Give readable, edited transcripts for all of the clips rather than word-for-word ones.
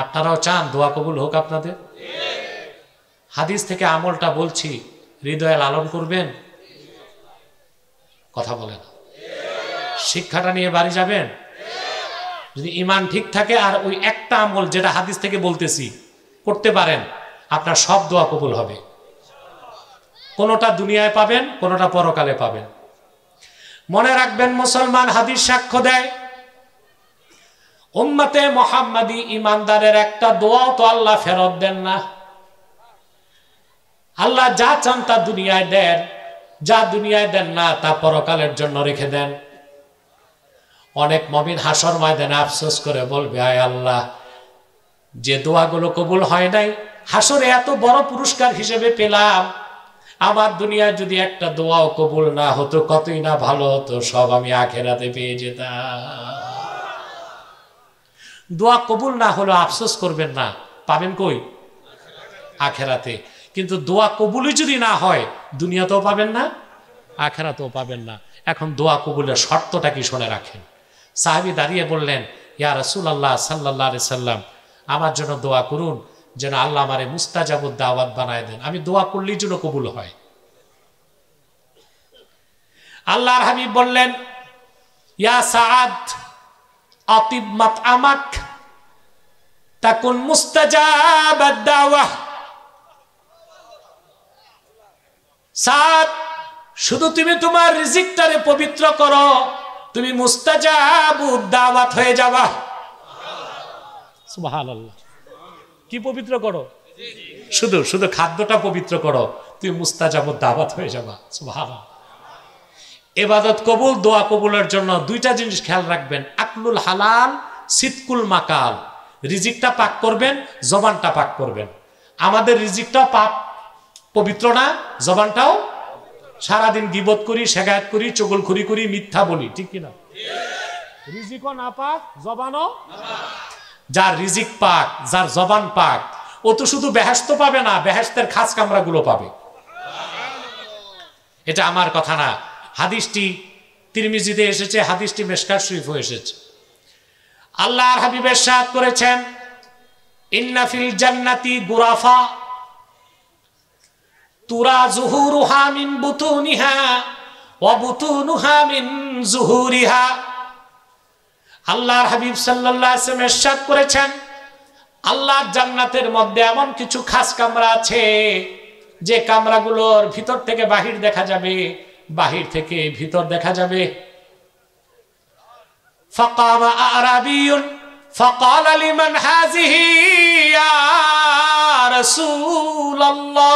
আপনারাও চান দোয়া কবুল হোক আপনাদের? হাদিস থেকে আমলটা বলছি, হৃদয়ে লালন করবেন? কথা বলেন। শিক্ষাটা নিয়ে বাড়ি যাবেন? যদি ঈমান ঠিক থাকে আর ওই একটা আমল যেটা হাদিস থেকে বলতেছি করতে পারেন, আপনার সব দোয়া কবুল হবে। কোনোটা দুনিয়ায় পাবেন, কোনোটা পরকালে পাবেন। মনে রাখবেন, মুসলমান হাদিস সাক্ষ্য দেয়, উম্মতে মুহাম্মাদি ঈমানদারের একটা দোয়াও তো আল্লাহ ফেরত দেন না। আল্লাহ যা চান তা দুনিয়ায় দেন, যা দুনিয়ায় দেন না তা পরকালের জন্য রেখে দেন। অনেক মুমিন হাসর ময়দানে আফসোস করে বলবে, আয় আল্লাহ, যে দোয়াগুলো কবুল হয় নাই হাসরে এত বড় পুরস্কার হিসেবে পেলাম, আমার দুনিয়ায় যদি একটা দোয়াও কবুল না হতো কতই না ভালো হতো, সব আমি আখেরাতে পেয়ে যেতাম। দোয়া কবুল না হলো আফসোস করবেন না, পাবেন কই? আখেরাতে। কিন্তু দোয়া কবুলই যদি না হয় দুনিয়াতেও পাবেন না, আখেরাতেও পাবেন না। এখন দোয়া কবুলের শর্তটা কি শুনে রাখেন। সাহাবী দাঁড়িয়ে বললেন, ইয়া রাসূলুল্লাহ সাল্লাল্লাহু আলাইহি সাল্লাম, আমার জন্য দোয়া করুন যেন আল্লাহ আমারে মুস্তাজাবুদ দাওয়াত বানায় দেন, আমি দোয়া করলেই যেন কবুল হয়। আল্লাহর হাবিব বললেন, ইয়া সাআদ আতিব মাতআমাক তাকুন মুস্তাজাবাদ দাওয়াহ। সাদ, শুধু তুমি তোমার রিজিকটারে পবিত্র করো, তুমি মুস্তাজাবুদ দাওয়াত হয়ে যাবা। সুবহানাল্লাহ। কি পবিত্র করো? শুধু শুধু খাদ্যটা পবিত্র করো, তুমি মুস্তাজাবুদ দাওয়াত হয়ে যাবা। সুবহানাল্লাহ। ইবাদত কবুল, দোয়া কবুলের জন্য দুইটা জিনিস খেয়াল রাখবেন, আকলুল হালাল, সিদকুল মাকাল। রিজিকটা পাক করবেন, জবানটা পাক করবেন। আমাদের রিজিকটাও পাপ পবিত্র না, জবানটাও। সারাদিন গীবত করি, শেখায়ত করি, চগলখুরি করি, মিথ্যা বলি, ঠিক কিনা? রিজিকও না পাক, জবানও। যার রিজিক পাক, যার জবান পাক, ও তো শুধু বেহেশত পাবে না, বেহেশতের খাস কামরাগুলো পাবে। এটা আমার কথা না, হাদিসটি তিরমিজিতে এসেছে, হাদিসটি মিশকাত শরীফে এসেছে। আল্লাহর হাবিব ইরশাদ করেছেন, ইন্না ফিল জান্নাতি গুরাফা তুরা যুহুরুহা মিন বুতুনিহা ওয়া বুতুনুহা মিন যুহুরিহা। আল্লাহর হাবিব সাল্লাল্লাহু আলাইহি ওয়াসাল্লাম ইরশাদ করেছেন, আল্লাহর জান্নাতের মধ্যে এমন কিছু খাস কামরা আছে যে কামরাগুলোর ভিতর থেকে বাহির দেখা যাবে, বাহির থেকে ভিতর দেখা যাবে। ফাকামা আরাবিয়ুন ফাকালা লিমান হাযিহি ইয়া রাসূলুল্লাহ।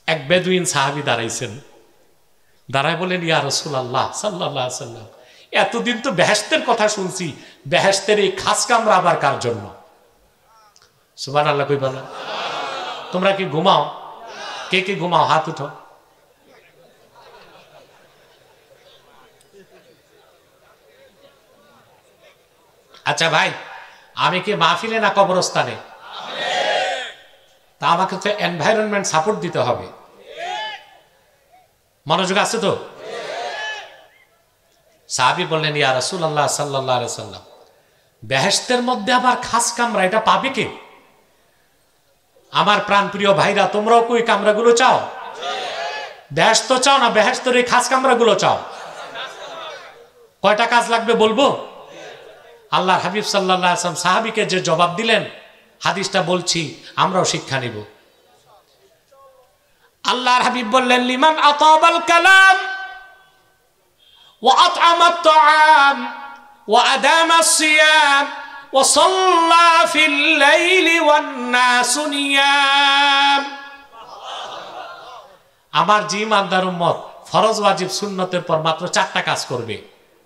এক বেদুইন সাহাবী দাঁড়াইছেন, দাঁড়ায় বলেন, ইয়া রাসূলুল্লাহ সাল্লাল্লাহু আলাইহি ওয়াসাল্লাম, এতদিন তো বেহেশতের কথা শুনছি, বেহেশতের এই খাস কামরা আবার কার জন্য? সুবহানাল্লাহ কইবা না? তোমরা কি ঘুমাও? কে কে ঘুমাও? হাত উঠো। আচ্ছা ভাই, আমি কি মাহফিলে না কবরস্থানে? তা আমাকে তো এনভায়রনমেন্ট সাপোর্ট দিতে হবে। মনোযোগ আছে তো? সাহাবী বললেন, ইয়া রাসূলুল্লাহ সাল্লাল্লাহু আলাইহি ওয়াসাল্লাম, বেহেশতের মধ্যে আবার খাস কামরা, এটা পাবে কে? আমার প্রাণপ্রিয় ভাইরা, তোমরাও কই কামরাগুলো চাও? বেহেশত চাও না বেহেশতের এই খাস কামরাগুলো চাও? কয়টা কাজ লাগবে বলবো? আল্লাহর হাবিব সাল্লাল্লাহু আলাইহি ওয়াসাল্লাম সাহাবীকে যে জবাব দিলেন, হাদিসটা বলছি, আমরাও শিক্ষা নিব। আল্লাহর হাবিব বললেন, লিমান আতাবাল কালাম ওয়া আত'আমাত তাআম ওয়া আদামাস সিয়াম ওয়া সাল্লা ফিল লাইলি ওয়ান নাসু নিয়াম। আমার যে ইমানদার উম্মত ফরজ ওয়াজিব সুন্নতের পর মাত্র 4টা কাজ করবে।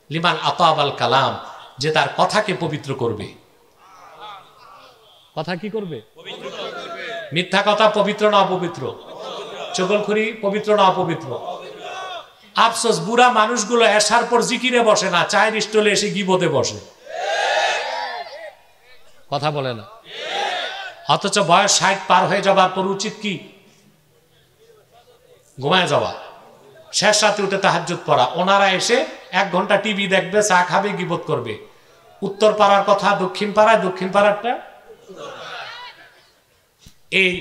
লিমান আতাবাল কালাম, যে তার কথাকে পবিত্র করবে। কথা কি করবে? মিথ্যা কথা পবিত্র না অপবিত্র? চগলখুরি পবিত্র না অপবিত্র? আফসোস, বুড়া মানুষগুলো এশার পর জিকিরে বসে না, চায়ের স্টলে এসে গীবতে বসে। কথা বলে না। অথচ বয়স 60 পার হয়ে যাবার পর উচিত কি? ঘুমায় যাওয়া, শেষ রাতে উঠে তাহাজ্জুদ পড়া। ওনারা এসে 1 ঘন্টা টিভি দেখবে, চা খাবে, গীবত করবে। উত্তর পাড়ার কথা দক্ষিণ পাড়ায়, দক্ষিণ পাড়ারটা এই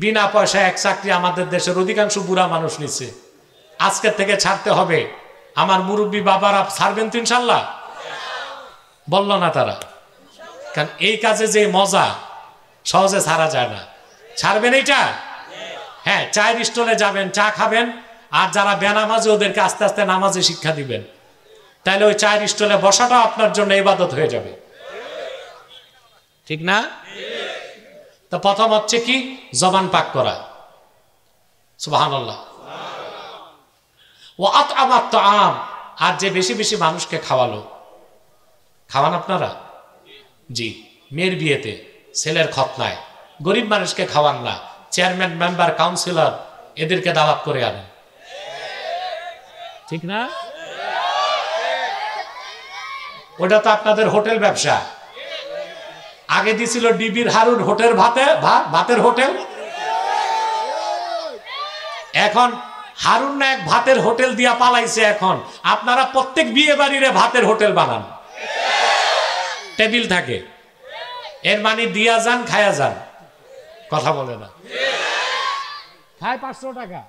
বিনা পয়সায় এক চাকরি আমাদের দেশের অধিকাংশ বুড়া মানুষ নিচ্ছে। আজকের থেকে ছাড়তে হবে। আমার মুরব্বী বাবারা ছাড়বেন তো ইনশাল্লাহ? বলল না তারা, কারণ এই কাজে যে মজা সহজে ছাড়া যায় না। ছাড়বেন এইটা? হ্যাঁ, চায়ের স্টলে যাবেন, চা খাবেন, আর যারা বেনামাজি ওদেরকে আস্তে আস্তে নামাজে শিক্ষা দিবেন। তাহলে ওই চায়ের স্টলে বসাটাও আপনার জন্য ইবাদত হয়ে যাবে, ঠিক না? তো প্রথম হচ্ছে কি? জবান পাক করা। সুবহানাল্লাহ। ও আতআমাত তাআম, আর যে বেশি বেশি মানুষকে খাওয়ালো। খাওয়ান আপনারা? জি। মেয়ের বিয়েতে, ছেলের খতনায় গরিব মানুষকে খাওয়ান না, চেয়ারম্যান, মেম্বার, কাউন্সিলর এদেরকে দাওয়াত করে আনেন, ঠিক না? ওটা তো আপনাদের হোটেল ব্যবসা। আগে দিছিল ডিবির হারুন হোটেল ভাতের হোটেল, এখন হারুন না এক ভাতের হোটেল দিয়া পালাইছে। এখন আপনারা প্রত্যেক বিয়ে বাড়িরে ভাতের হোটেল বানান, টেবিল থাকে, এর মানে দিয়া যান খায়া যান। কথা বলে না? খায় 500 টাকা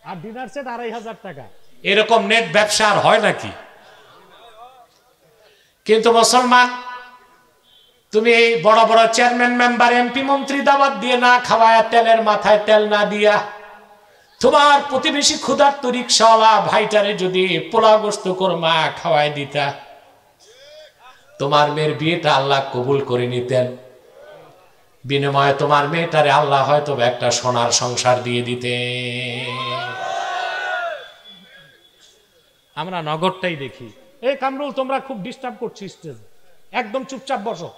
আর ডিনার সেট 2500 টাকা। এরকম নেট ব্যবসা আর হয় নাকি? কিন্তু মুসলমান, তুমি এই বড় বড় চেয়ারম্যান, মেম্বার, এমপি, মন্ত্রী দাওয়াত দিয়ে না খাওয়ায়, তেলের মাথায় তেল না দিয়া, তোমার প্রতিবেশী ক্ষুধার্ত রিকশাওয়ালা ভাইটারে যদি পোলাও গোস্ত কোরমা খাওয়ায় দিতা, তোমার মেয়ের বিয়েটা আল্লাহ কবুল করে নিতেন। বিনিময়ে তোমার মেয়েটারে আল্লাহ হয়তো একটা সোনার সংসার দিয়ে দিতে। আমরা নগরটাই দেখি। এই কামরুল, তোমরা খুব ডিস্টার্ব করছো স্টেজ, একদম চুপচাপ বসো,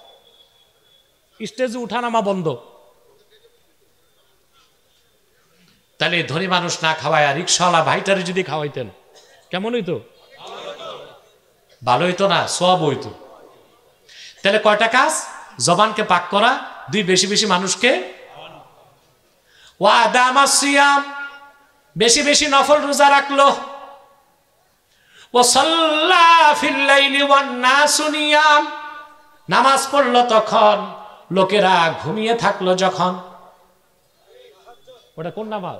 স্টেজে উঠানামা বন্ধ। তাহলে ধনী মানুষ না খাওয়ায় রিকশাওয়ালা ভাইটারে যদি খাওয়াইতেন কেমন হইতো? ভালো হইতো না? সব হইতো। তাহলে কয়টা কাজ? জবানকে পাক করা, 2 বেশি বেশি মানুষকে, ওয়াদামাস সিয়াম, বেশি বেশি নফল রোজা রাখলো, ওয়াসাল্লা ফিল লাইলি ওয়ান নাসু নিয়াম, নামাজ পড়লো তখন, লোকেরা ঘুমিয়ে থাকলো যখন। ওটা কোন নামাজ?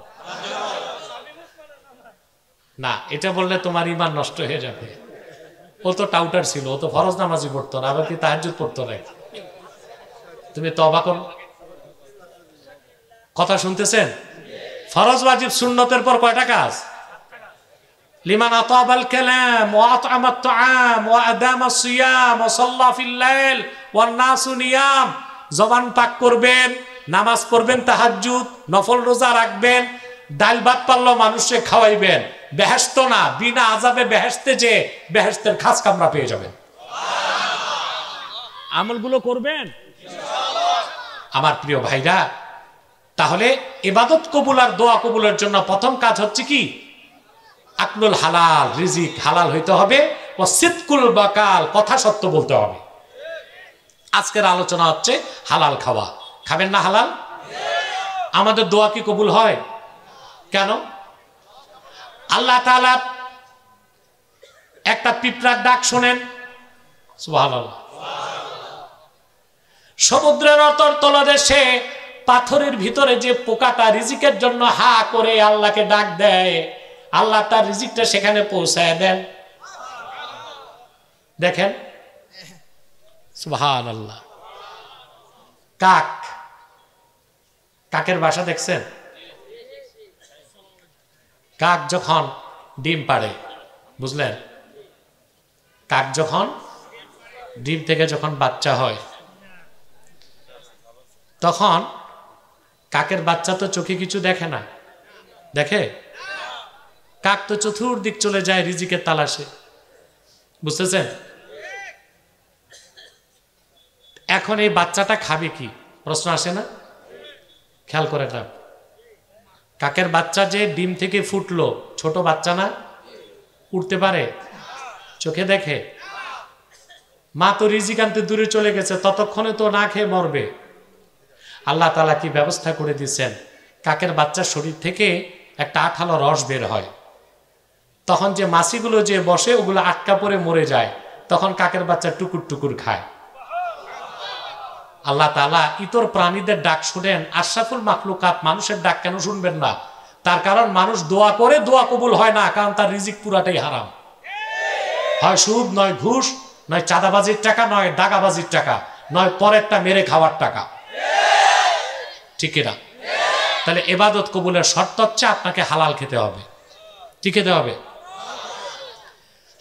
না, এটা বললে তোমার ঈমান নষ্ট হয়ে যাবে। ও তো টাউটার ছিল, ও তো ফরজ নামাজই পড়তো না, আবার কি তাহাজ্জুদ পড়তো না। তুমি তওবা করো। কথা শুনতেছেন? ফরজ, ওয়াজিব, সুন্নতের পর কয়টা কাজ? লিমান আতাবাল কালাম ওয়া আতআমাত তাআম ওয়া আদামাস সিয়াম ওয়া সাল্লা ফিল লাইল ওয়ান নাসু নিয়াম। জবান পাক করবেন, নামাজ পড়বেন, তাহাজ্জুদ, নফল রোজা রাখবেন, ডাল ভাত পারলো মানুষকে খাওয়াইবেন। বেহেশত না, বিনা আযাবে বেহেশতে যে বেহেশতের খাস কামরা পেয়ে যাবেন। আমলগুলো করবেন আমার প্রিয় ভাইরা। তাহলে ইবাদত কবুল আর দোয়া কবুলের জন্য প্রথম কাজ হচ্ছে কি? আকলুল হালাল, রিজিক হালাল হইতে হবে, ও সিদকুল বাকাল, কথা সত্য বলতে হবে। আজকের আলোচনা হচ্ছে হালাল খাওয়া। খাবেন না হালাল? আমাদের দোয়া কি কবুল হয়? কেন? আল্লাহ তাআলা একটা পিঁপড়ার ডাক শোনেন, সুবহানাল্লাহ। সমুদ্রের অতল তলদেশে পাথরের ভিতরে যে পোকাটা রিজিকের জন্য হা করে আল্লাহকে ডাক দেয়, আল্লাহ তার রিজিকটা সেখানে পৌঁছায় দেন। দেখেন, সুবহানাল্লাহ। কাক, কাকের বাসা দেখছেন? কাক যখন ডিম পাড়ে, বুঝলেন? কাক যখন ডিম থেকে যখন বাচ্চা হয়, তখন কাকের বাচ্চা তো চোখে কিছু দেখে না, দেখে? কাক তো চতুর্দিক চলে যায় রিজিকের তালাশে, বুঝতেছেন? এখন এই বাচ্চাটা খাবে কি? প্রশ্ন আসে না? খেয়াল করে না, কাকের বাচ্চা যে ডিম থেকে ফুটলো, ছোট বাচ্চা না, উঠতে পারে? চোখে দেখে? মা তো রিজিক আনতে দূরে চলে গেছে, ততক্ষণে তো না খেয়ে মরবে। আল্লাহ তাআলা কি ব্যবস্থা করে দিয়েছেন, কাকের বাচ্চার শরীর থেকে একটা আঠালো রস বের হয়, তখন যে মাছিগুলো যে বসে ওগুলো আটকা পড়ে মরে যায়, তখন কাকের বাচ্চা টুকুর টুকুর খায়। আল্লাহ তাআলা ইতর প্রাণীদের ডাক শুনেন, আশরাফুল মাখলুকাত মানুষের ডাক কেন শুনবেন না? তার কারণ মানুষ দোয়া করে, দোয়া কবুল হয় না, কারণ তার রিজিক পুরাটাই হারাম। হয় সুদ, নয় ঘুষ, নয় চাঁদাবাজির টাকা, নয় দাগাবাজির টাকা, নয় পরেরটা মেরে খাওয়ার টাকা। ঠিক না? তাহলে ইবাদত কবুলের শর্ত হচ্ছে আপনাকে হালাল খেতে হবে। কি খেতে হবে?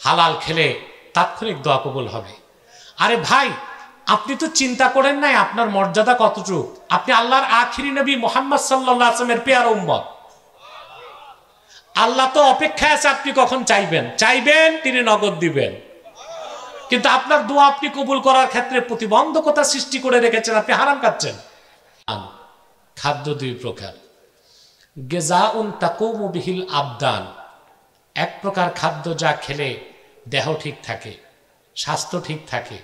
হালাল খেলে তাৎক্ষণিক দোয়া কবুল হবে। আরে ভাই, আপনি তো চিন্তা করেন নাই আপনার মর্যাদা কতটুকু। আপনি আল্লাহর আখিরি নবী মুহাম্মদ সাল্লাল্লাহু আলাইহি ওয়াসাল্লামের পেয়ারা উম্মত। আল্লাহ তো অপেক্ষায় আছে আপনি কখন চাইবেন, তিনি নগদ দিবেন। কিন্তু আপনার দোয়া আপনি কবুল করার ক্ষেত্রে প্রতিবন্ধকতা সৃষ্টি করে রেখেছেন, আপনি হারাম খাচ্ছেন। খাদ্য দুই প্রকার, গিযাউন তাকুমু বিহিল আবদান, এক প্রকার খাদ্য যা খেলে দেহ ঠিক থাকে, স্বাস্থ্য ঠিক থাকে,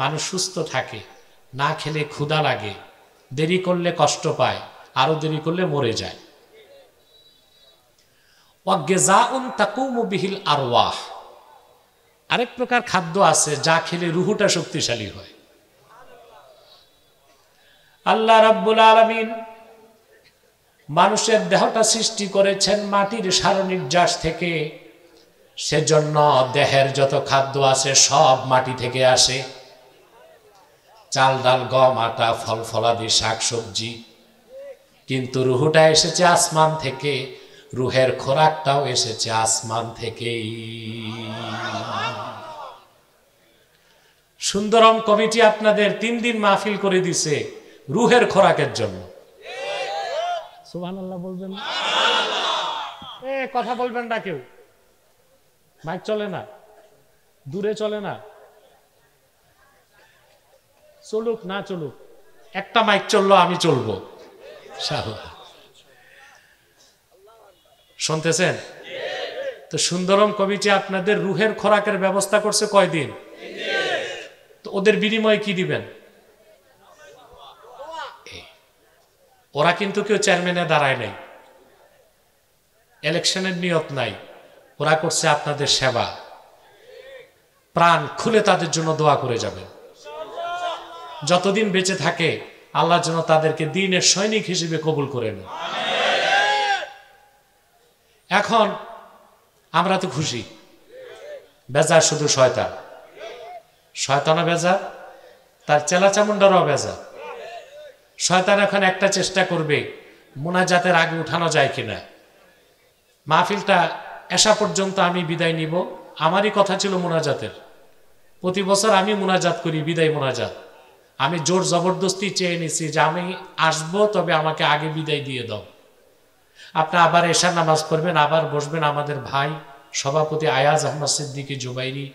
মানুষ সুস্থ থাকে। না খেলে ক্ষুধা লাগে, দেরি করলে কষ্ট পায়, আরো দেরি করলে মরে যায়। ওয়া গিযাউন তাকুমু বিহিল আরওয়াহ, আরেক প্রকার খাদ্য আছে যা খেলে রুহুটা শক্তিশালী হয়। আল্লাহ রাব্বুল আলামিন মানুষের দেহটা সৃষ্টি করেছেন মাটির সারনির্যাস থেকে, সেজন্য দেহের যত খাদ্য আছে সব মাটি থেকে আসে। চাল ডাল গম আটা ফল ফলাদি শাক সবজি, কিন্তু রুহুটা এসেছে আসমান থেকে, রুহের খোরাকটাও এসেছে আসমান থেকেই। সুন্দরম কমিটি আপনাদের 3 দিন মাহফিল করে দিছে রুহের খোরাকের জন্য। সুবহানাল্লাহ বলবেন না? কথা বলবেন না কেউ, মাইক চলে না, দূরে চলে না, চলুক না চলুক, একটা মাইক চললো আমি চলবো। শুনতেছেন তো? সুন্দরম কমিটি আপনাদের রুহের খোরাকের ব্যবস্থা করছে কয়দিন? তো ওদের বিনিময়ে কি দিবেন? ওরা কিন্তু কেউ চেয়ারম্যানে দাঁড়ায় নাই, ইলেকশনের নিয়ত নাই, ওরা করছে আপনাদের সেবা। প্রাণ খুলে তাদের জন্য দোয়া করে যাবেন। যতদিন বেঁচে থাকে আল্লাহর জন্য তাদেরকে দ্বীনের সৈনিক হিসেবে কবুল করে নেন। এখন আমরা তো খুশি, বেজার শুধু শয়তান, শয়তানও বেজার, তার চেলা চামুন্ডারও বেজার। শয়তান এখন একটা চেষ্টা করবে মুনাজাতের আগে উঠানো যায় কিনা। মাহফিলটা এসা পর্যন্ত আমি বিদায় নিব, আমারই কথা ছিল মুনাজাতের। প্রতি বছর আমি মুনাজাত করি, বিদায় মুনাজাত। আমি জোর জবরদস্তি চেয়ে নিছি যে আমি আসবো, তবে আমাকে আগে বিদায় দিয়ে দাও। আপনি আবার এশার নামাজ পড়বেন, আবার বসবেন। আমাদের ভাই সভাপতি আয়াজ আহমদ সিদ্দিকী জুবাইরি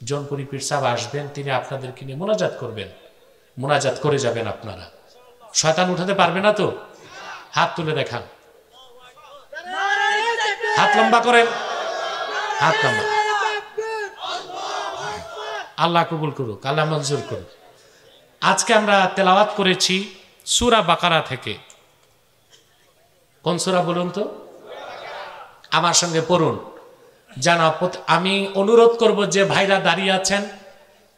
জোনপুরি পীর সাহেব আসবেন, তিনি আপনাদেরকে নিয়ে মুনাজাত করবেন, মুনাজাত করে যাবেন আপনারা। শয়তান উঠাতে পারবে না তো? হাত তুলে দেখান, হাত লম্বা করেন, হাত লম্বা। আল্লাহ কবুল করুক, আল্লাহ মঞ্জুর করুক। আজকে আমরা তেলাওয়াত করেছি সূরা বাকারা থেকে। কোন সূরা বলুন তো? আমার সঙ্গে পড়ুন। যেন আমি অনুরোধ করব যে ভাইরা দাঁড়িয়ে আছেন,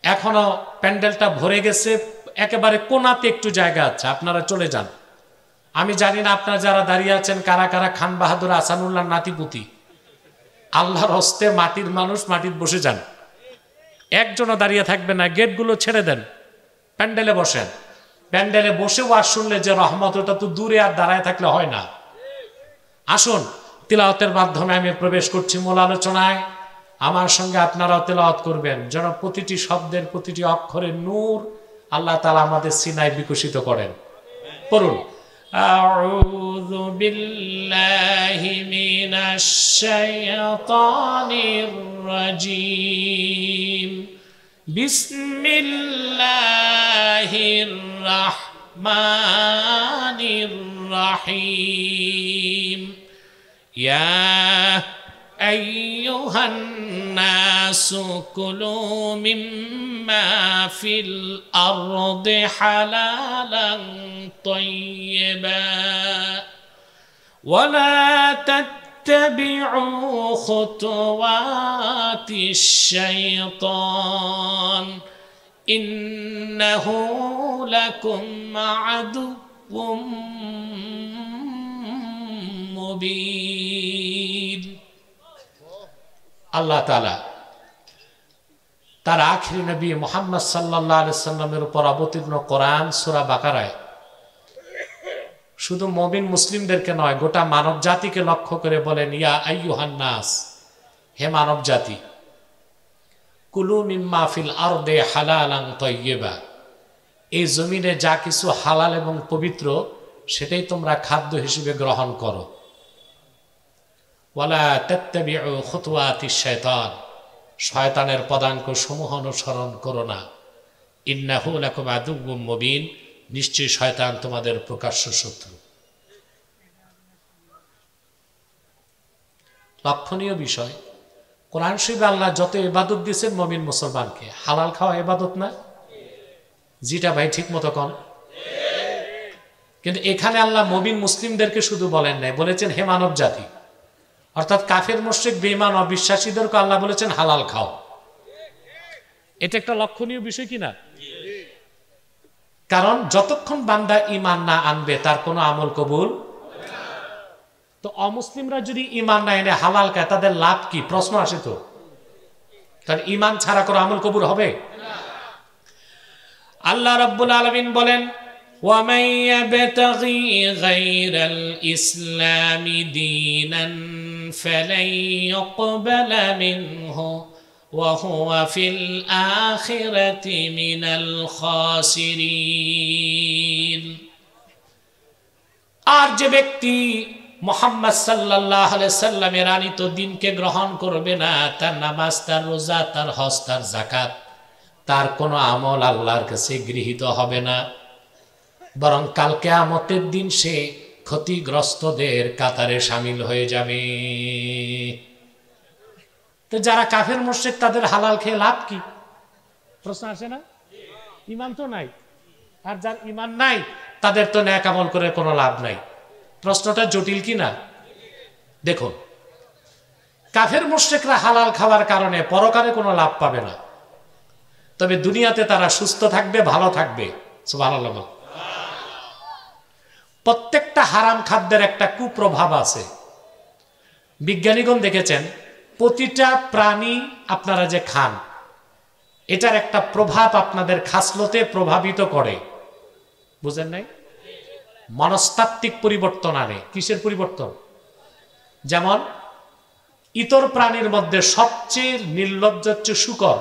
এখনো প্যান্ডেলটা ভরে গেছে, একেবারে কোনাতে একটু জায়গা আছে, আপনারা চলে যান। আমি জানি না আপনারা যারা দাঁড়িয়ে আছেন কারা কারা খান বাহাদুর আসানুল্লাহ নাতিপুতি। আল্লাহর হস্তে মাটির মানুষ, মাটির বসে যান, একজনও দাঁড়িয়ে থাকবে না, গেটগুলো ছেড়ে দেন, প্যান্ডেলে বসেন। প্যান্ডেলে বসে ওয়াজ শুনলে যে রহমত, ওটা তো দূরে আর দাঁড়ায় থাকলে হয় না। আসুন, তিলাওয়াতের মাধ্যমে আমি প্রবেশ করছি মূল আলোচনায়। আমার সঙ্গে আপনারাও তিলাওয়াত করবেন, যেন প্রতিটি শব্দের প্রতিটি অক্ষরের নূর আল্লাহ তাআলা আমাদের সিনায় বিকশিত করেন। পড়ুন। আউযু বিল্লাহি মিনাশ শাইতানির রাজীম। বিসমিল্লাহির রাহমানির রাহিম। ইয়া أيها الناس كلوا مما في الأرض حلالا طيبا ولا تتبعوا تتبعوا خطوات الشيطان إنه لكم عدو মুবিন। আল্লাহ তাআলা তার আখিরি নবী মুহাম্মদ সাল্লাল্লাহু আলাইহি সাল্লামের উপর অবতীর্ণ কোরআন সূরা বাকারায় শুধু মুমিন মুসলিমদেরকে নয়, গোটা মানব জাতিকে লক্ষ্য করে বলেন, ইয়া আইয়ুহান নাস, হে মানব জাতি, কুলু মিম্মা ফিল আরদে হালালান তাইয়্যিবা, এই জমিনে যা কিছু হালাল এবং পবিত্র সেটাই তোমরা খাদ্য হিসেবে গ্রহণ করো। ওয়ালা তাত্তাবিউ খুতুওয়াতিশ শায়তান, শয়তানের পদাঙ্ক সমূহ অনুসরণ করো না। ইন্নাহু লাকুম আদুউম মুবিন, নিশ্চয়ই শয়তান তোমাদের প্রকাশ্য শত্রু। লক্ষণীয় বিষয়, কোরআন শরীফে আল্লাহ যত ইবাদত দিয়েছেন মুমিন মুসলমানকে, হালাল খাওয়া ইবাদত না? যেটা ভাই ঠিক মতো কন। কিন্তু এখানে আল্লাহ মুমিন মুসলিমদেরকে শুধু বলেন নাই, বলেছেন হে মানব জাতি, অর্থাৎ কাফের মুশরিক বেঈমান অবিশ্বাসীদেরকে আল্লাহ বলেছেন হালাল খাও। এটা একটা লক্ষণীয় বিষয় কিনা? কারণ যতক্ষণ বান্দা ঈমান না আনবে তার কোনো আমল কবুল। তো অমুসলিমরা যদি ঈমান না এনে হালাল খায় তাদের লাভ কি? প্রশ্ন আসে তো। কারণ ঈমান ছাড়া কোনো আমল কবুল হবে? আল্লাহ রাব্বুল আলামিন বলেন, وَمَن يَبْتَغِي غَيْرَ الْإِسْلَامِ دِينًا فَلَن يُقْبَلَ مِنْهُ وَهُوَ فِي الْآخِرَةِ مِنَ الْخَاسِرِينَ। আর যে ব্যক্তি মুহাম্মদ সাল্লাল্লাহু আলাইহি সাল্লামের আনিত দ্বীনকে গ্রহণ করবে না, তার নামাজ, তার রোজা, তার হজ, তার যাকাত, তার কোনো আমল আল্লাহর কাছে গৃহীত হবে না, বরং কাল কিয়ামতের দিন সে ক্ষতিগ্রস্তদের কাতারে শামিল হয়ে যাবে। তো যারা কাফের মুশরিক তাদের হালাল খেয়ে লাভ কি? প্রশ্ন আসে না? ঈমান তো নাই, আর যার ঈমান নাই তাদের তো নেক আমল করে কোনো লাভ নাই। প্রশ্নটা জটিল কি না? দেখুন, কাফের মুশরিকরা হালাল খাওয়ার কারণে পরকালে কোনো লাভ পাবে না, তবে দুনিয়াতে তারা সুস্থ থাকবে, ভালো থাকবে। সুবহানাল্লাহ। প্রত্যেকটা হারাম খাদ্যের একটা কুপ্রভাব আছে। বিজ্ঞানীগণ দেখেছেন, প্রতিটা প্রাণী আপনারা যে খান, এটার একটা প্রভাব আপনাদের খাসলতে প্রভাবিত করে। বুঝেন নাই? মনস্তাত্ত্বিক পরিবর্তন আনে। কিসের পরিবর্তন? যেমন ইতর প্রাণীর মধ্যে সবচেয়ে নির্লজ্জ হচ্ছে শূকর।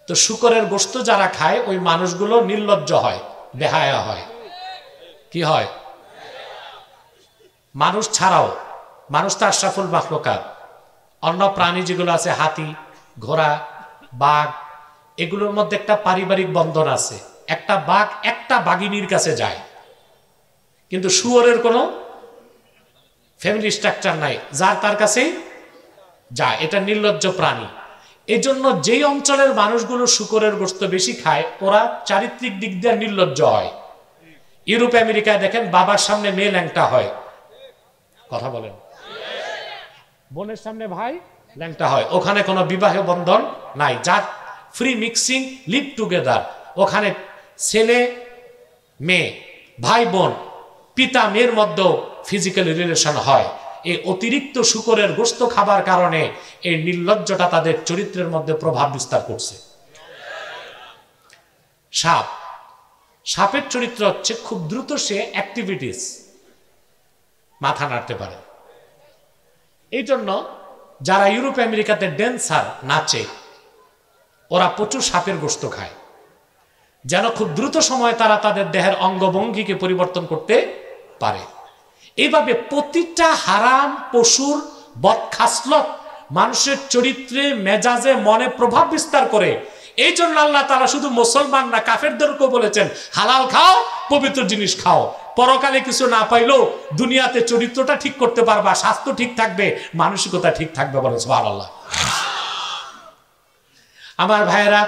তো শূকরের গোশত যারা খায় ওই মানুষগুলো নির্লজ্জ হয়, বেহায়া হয়। কি হয়? মানুষ ছাড়াও, মানুষ তো আশরাফুল মাখলুকাত, অন্য প্রাণী যেগুলো আছে, হাতি, ঘোড়া, বাঘ, এগুলোর মধ্যে একটা পারিবারিক বন্ধন আছে। একটা বাঘ একটা বাঘিনীর কাছে যায়, কিন্তু শুয়োরের কোনো ফ্যামিলি স্ট্রাকচার নাই, যার তার কাছেই যায়। এটা নির্লজ্জ প্রাণী। এই জন্য যেই অঞ্চলের মানুষগুলো শূকরের গোশত বেশি খায়, ওরা চারিত্রিক দিক দিয়ে নির্লজ্জ হয়। ইউরোপ আমেরিকায় দেখেন, বাবার সামনে মেয়ে ল্যাংটা হয়। কথা বলেন। বোনের সামনে ভাই ল্যাংটা হয়। ওখানে কোনো বিবাহ বন্ধন নাই, যার ফ্রি মিক্সিং, লিভ টুগেদার। ওখানে ছেলে মেয়ে, ভাই বোন, পিতা মেয়ের মধ্যে ফিজিক্যাল রিলেশন হয়। এই অতিরিক্ত শূকরের গোশত খাবার কারণে এই নির্লজ্জতা তাদের চরিত্রের মধ্যে প্রভাব বিস্তার করছে। সাপ, সাপের চরিত্র হচ্ছে খুব দ্রুত সে অ্যাক্টিভিটিস, মাথা নাড়তে পারে। এই জন্য যারা ইউরোপ আমেরিকাতে ড্যান্সার, নাচে, ওরা প্রচুর সাপের গোশত খায়, যেন খুব দ্রুত সময় তারা তাদের দেহের অঙ্গভঙ্গিকে পরিবর্তন করতে পারে। এইভাবে প্রতিটা হারাম পশুর বদখাসলত মানুষের চরিত্রে, মেজাজে, মনে প্রভাব বিস্তার করে। এই জন্য আল্লাহ তাআলা শুধু মুসলমান না, কাফেরদেরকেও বলেছেন হালাল খাও, পবিত্র জিনিস খাও। পরকালে কিছু না পাইলেও দুনিয়াতে চরিত্রটা ঠিক করতে পারবা, স্বাস্থ্য ঠিক থাকবে, মানসিকতা ঠিক থাকবে। বলে সুবহানাল্লাহ। আমার ভাইয়েরা,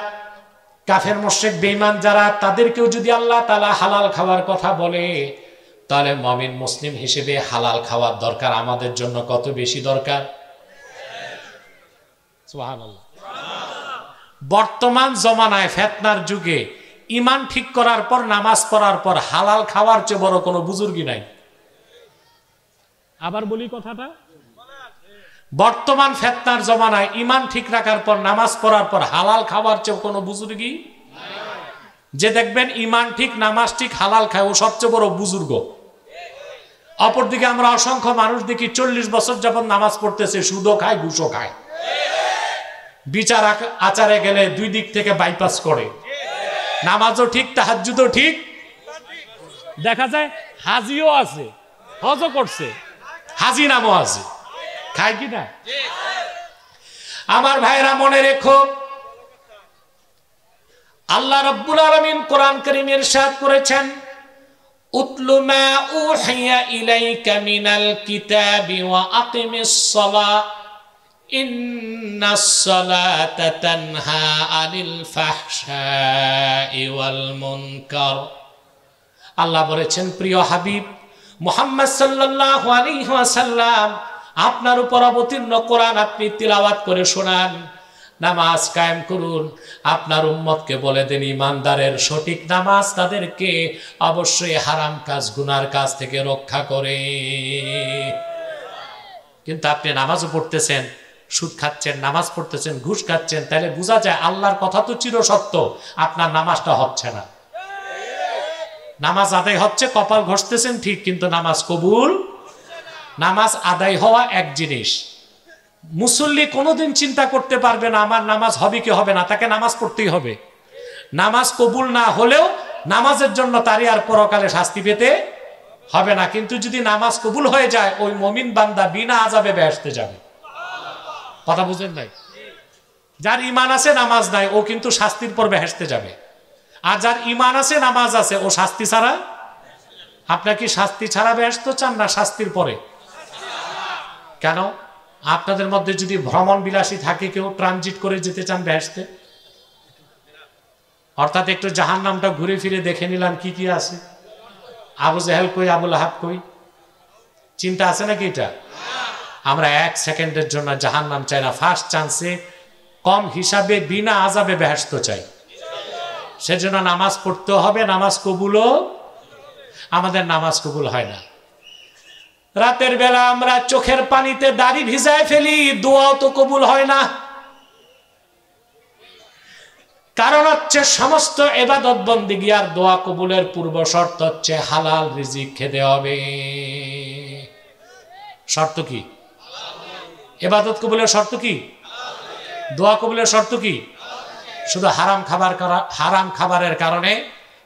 কাফের মুশরিক বেঈমান যারা, তাদেরকেও যদি আল্লাহ তাআলা হালাল খাওয়ার কথা বলে, তাহলে মুমিন মুসলিম হিসেবে হালাল খাওয়ার দরকার আমাদের জন্য কত বেশি দরকার। সুবহানাল্লাহ। বর্তমান জমানায় ফিতনার যুগে ঈমান ঠিক করার পর নামাজ পড়ার পর হালাল খাওয়ার চেয়ে বড় কোনো বুজুর্গি নাই। আবার বলি কথাটা, বর্তমান ফিতনার জমানায় ঈমান ঠিক রাখার পর নামাজ পড়ার পর হালাল খাওয়ার চেয়ে কোনো বুজুর্গি যে দেখবেন ঈমান ঠিক নামাজ ঠিক হালাল খায় ও সবচেয়ে বড় বুজুর্গ। অপরদিকে আমরা অসংখ্য মানুষ দেখি 40 বছর যাবত নামাজ পড়তেছে, সুদও খায় ঘুষও খায়, বিচার আচারে গেলে দুই দিক থেকে বাইপাস করে, নামাজও ঠিক তাহাজ্জুদও ঠিক, দেখা যায় হাজিও আছে, হজও করছে, হাজি নামও আছে, খায় কি না? আমার ভাইরা মনে রেখো, আল্লাহ রাব্বুল আলামিন কোরআন কারীমে ইরশাদ করেছেন, উতলু মা উহিয়া ইলাইকা মিনাল কিতাবি ওয়া আকিমিস সালাহ ইন্নাস সালাতা তানহা আনিল ফাহশাই ওয়াল মুনকার। আল্লাহ বলেছেন, প্রিয় হাবিব মুহাম্মদ সাল্লাল্লাহু আলাইহি ওয়াসাল্লাম, আপনার উপর অবতীর্ণ কোরআন আপনি তিলাওয়াত করে শোনান, নামাজ কায়েম করুন, আপনার উম্মতকে বলে দেন ঈমানদারের সঠিক নামাজ তাদেরকে অবশ্যই হারাম কাজ গুনার কাজ থেকে রক্ষা করে। কিন্তু আপনি নামাজও পড়তেছেন, সুদ খাচ্ছেন, নামাজ পড়তেছেন, ঘুষ খাচ্ছেন, তাহলে বোঝা যায় আল্লাহর কথা তো চিরসত্য, আপনার নামাজটা হচ্ছে না। নামাজ আদায় হচ্ছে, কপাল ঘষতেছেন ঠিক, কিন্তু নামাজ কবুল। নামাজ আদায় হওয়া এক জিনিস, মুসল্লি কোনোদিন চিন্তা করতে পারবে না আমার নামাজ হবে কি হবে না, তাকে নামাজ পড়তেই হবে। নামাজ কবুল না হলেও নামাজের জন্য তারই আর পরকালে শাস্তি পেতে হবে না। কিন্তু যদি নামাজ কবুল হয়ে যায়, ওই মুমিন বান্দা বিনা আযাবে বেহেশতে যাবে। কথা বুঝেন নাই? যার ঈমান আছে নামাজ নাই, ও কিন্তু শাস্তির পর বেহেশতে যাবে। আর যার ঈমান আছে নামাজ আছে, ও শাস্তি ছাড়া। আপনার কি শাস্তি ছাড়া বেহেশত চান না শাস্তির পরে? কেন? আপনাদের মধ্যে যদি ভ্রমণ বিলাসী থাকে, কেউ ট্রানজিট করে যেতে চান বেহেশতে, অর্থাৎ একটু জাহান্নামটা ঘুরে ফিরে দেখে নিলাম কি কি আছে, আবু জেহেল কই, আবু লাহাব কই, চিন্তা আছে নাকি? এটা আমরা 1 সেকেন্ডের জন্য জাহান্নাম চাই না, ফার্স্ট চান্সে কম হিসাবে বিনা আযাবে বেহেশত চাই। সেজন্য নামাজ পড়তে হবে, নামাজ কবুলও। আমাদের নামাজ কবুল হয় না। রাতের বেলা আমরা চোখের পানিতে দাড়ি ভিজায় ফেলি, দোয়াও তো কবুল হয় না। কারণ হচ্ছে সমস্ত ইবাদত বন্দেগী আর দোয়া কবুলের পূর্ব শর্ত হচ্ছে হালাল রিজিক খেতে হবে। শর্ত কি? ইবাদত কবুলের শর্ত কি? দোয়া কবুলের শর্ত কি? শুধু হারাম খাবারের কারণে,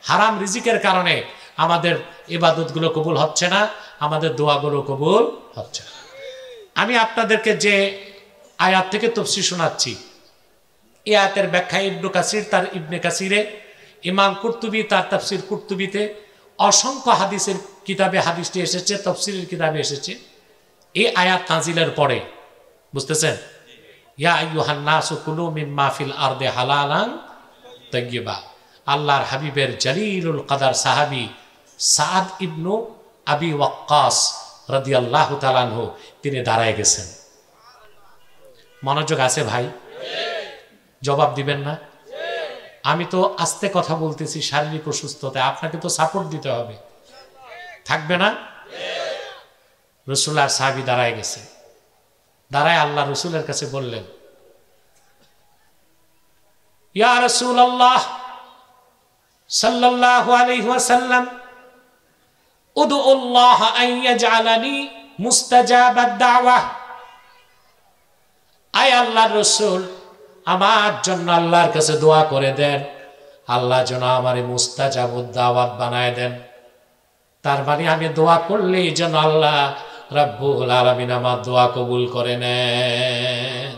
হারাম রিজিকের কারণে আমাদের ইবাদতগুলো কবুল হচ্ছে না, আমাদের দোয়াগুলো কবুল হচ্ছে না। আমি আপনাদেরকে যে আয়াত থেকে তাফসীর শোনাচ্ছি, এই আয়াতের ব্যাখ্যা ইবনে কাসির তার ইবনে কাসিরে, ইমাম কুরতুবী তার তাফসীর কুরতুবীতে, অসংখ্য হাদিসের কিতাবে হাদিসটি এসেছে, তাফসীরের কিতাবে এসেছে। এই আয়াত নাজিলের পরে, বুঝতেছেন, ইয়া আইয়ুহান নাসু কুলু মিম্মা ফিল আরদি হালালান তাইয়্যিবা। আল্লাহর হাবিবের জলিলুল কদর সাহাবী সাদ ইবনু আবি ওয়াক্কাস রাদিয়াল্লাহু তাআলা আনহু তিনি দাঁড়ায় গেছেন। মনোযোগ আছে ভাই? জবাব দিবেন না? আমি তো আস্তে কথা বলতেছি, শারীরিক অসুস্থতা, আপনাকে তো সাপোর্ট দিতে হবে, থাকবে না? রাসূলুল্লাহ সাহাবী দাঁড়ায় গেছে, দাঁড়ায় আল্লাহ রাসূলের কাছে বললেন, ইয়া রাসূলুল্লাহ সাল্লাল্লাহু আলাইহি ওয়াসাল্লাম, উদুল্লাহ আন ইয়াজআলানি মুস্তাজাবাদ দাওয়াহ। আয় আল্লাহর রাসূল, আমার জন্য আল্লাহর কাছে দোয়া করে দেন, আল্লাহ যেন আমারে মুস্তাজাবুদ দাওয়াত বানায় দেন। তার মানে আমি দোয়া করলেই যেন আল্লাহ রাব্বুল আলামিন আমার দোয়া কবুল করে নেন।